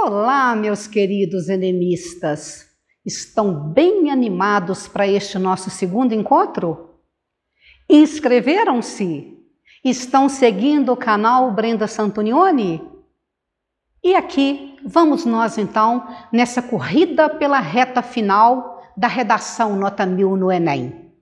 Olá, meus queridos enemistas! Estão bem animados para este nosso segundo encontro? Inscreveram-se? Estão seguindo o canal Brenda Santonioni? E aqui vamos nós então nessa corrida pela reta final da redação nota 1000 no Enem.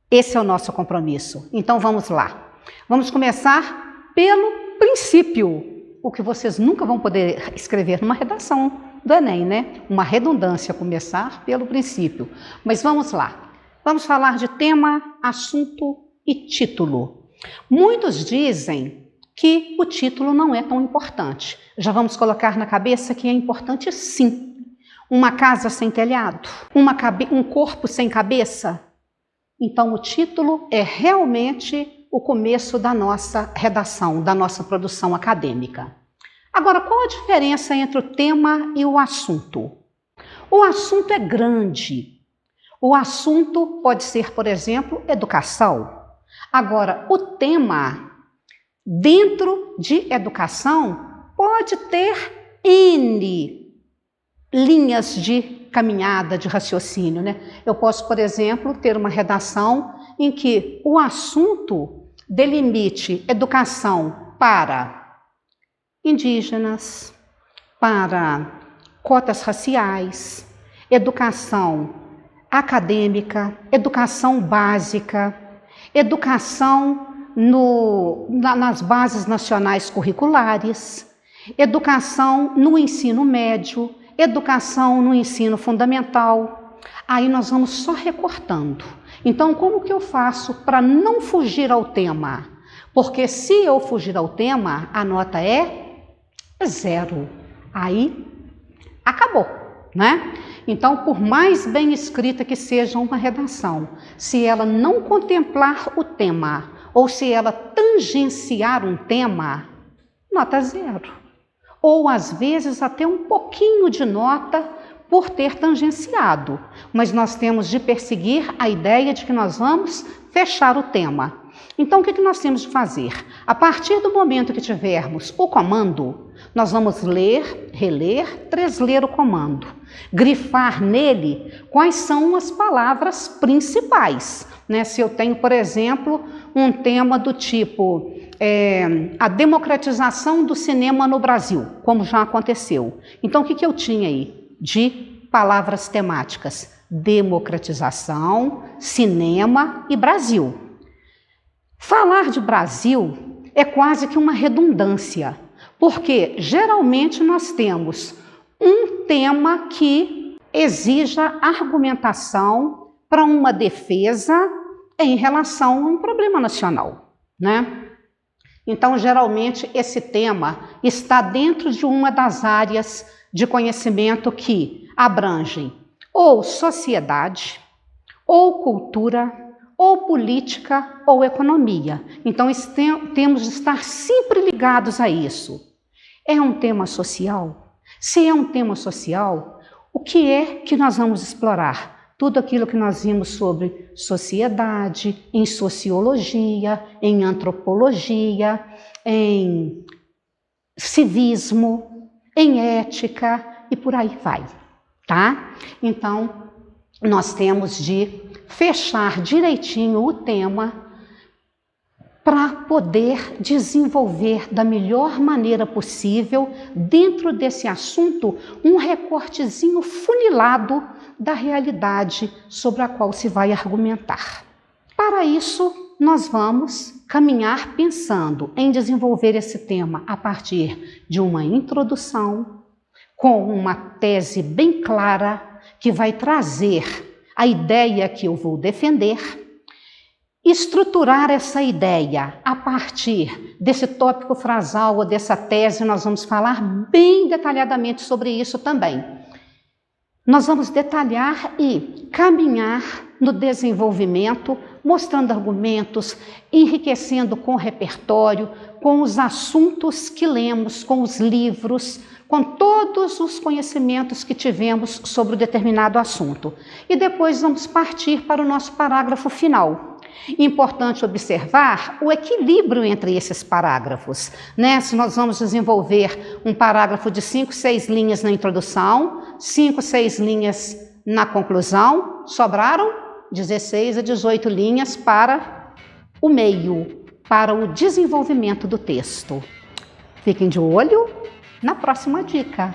Esse é o nosso compromisso. Então vamos lá. Vamos começar pelo princípio. O que vocês nunca vão poder escrever numa redação do Enem, né? Uma redundância, começar pelo princípio. Mas vamos lá. Vamos falar de tema, assunto e título. Muitos dizem que o título não é tão importante. Já vamos colocar na cabeça que é importante sim. Uma casa sem telhado, um corpo sem cabeça. Então o título é realmente o começo da nossa redação, da nossa produção acadêmica. Agora, qual a diferença entre o tema e o assunto? O assunto é grande. O assunto pode ser, por exemplo, educação. Agora, o tema, dentro de educação, pode ter N linhas de caminhada, de raciocínio, né? Eu posso, por exemplo, ter uma redação em que o assunto delimite educação para indígenas, para cotas raciais, educação acadêmica, educação básica, educação nas bases nacionais curriculares, educação no ensino médio, educação no ensino fundamental. Aí nós vamos só recortando. Então, como que eu faço para não fugir ao tema? Porque se eu fugir ao tema, a nota é 0. Aí, acabou, né? Então, por mais bem escrita que seja uma redação, se ela não contemplar o tema, ou se ela tangenciar um tema, nota 0. Ou, às vezes, até um pouquinho de nota por ter tangenciado. Mas nós temos de perseguir a ideia de que nós vamos fechar o tema. Então, o que nós temos de fazer? A partir do momento que tivermos o comando, nós vamos ler, reler, transler o comando. Grifar nele quais são as palavras principais, né? Se eu tenho, por exemplo, um tema do tipo a democratização do cinema no Brasil, como já aconteceu. Então, o que eu tinha aí de palavras temáticas? Democratização, cinema e Brasil. Falar de Brasil é quase que uma redundância, porque geralmente nós temos um tema que exija argumentação para uma defesa em relação a um problema nacional, né? Então, geralmente, esse tema está dentro de uma das áreas de conhecimento que abrangem ou sociedade, ou cultura, ou política, ou economia. Então, temos de estar sempre ligados a isso. É um tema social? Se é um tema social, o que é que nós vamos explorar? Tudo aquilo que nós vimos sobre sociedade, em sociologia, em antropologia, em civismo, em ética e por aí vai, tá? Então, nós temos de fechar direitinho o tema para poder desenvolver da melhor maneira possível, dentro desse assunto, um recortezinho funilado da realidade sobre a qual se vai argumentar. Para isso, nós vamos caminhar pensando em desenvolver esse tema a partir de uma introdução, com uma tese bem clara, que vai trazer a ideia que eu vou defender, estruturar essa ideia a partir desse tópico frasal ou dessa tese. Nós vamos falar bem detalhadamente sobre isso também. Nós vamos detalhar e caminhar no desenvolvimento, mostrando argumentos, enriquecendo com o repertório, com os assuntos que lemos, com os livros, com todos os conhecimentos que tivemos sobre o determinado assunto. E depois vamos partir para o nosso parágrafo final. Importante observar o equilíbrio entre esses parágrafos, né? Se nós vamos desenvolver um parágrafo de 5, 6 linhas na introdução, 5, 6 linhas na conclusão, sobraram 16 a 18 linhas para o meio, para o desenvolvimento do texto. Fiquem de olho na próxima dica.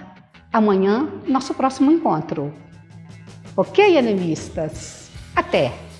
Amanhã, nosso próximo encontro. Ok, animistas? Até!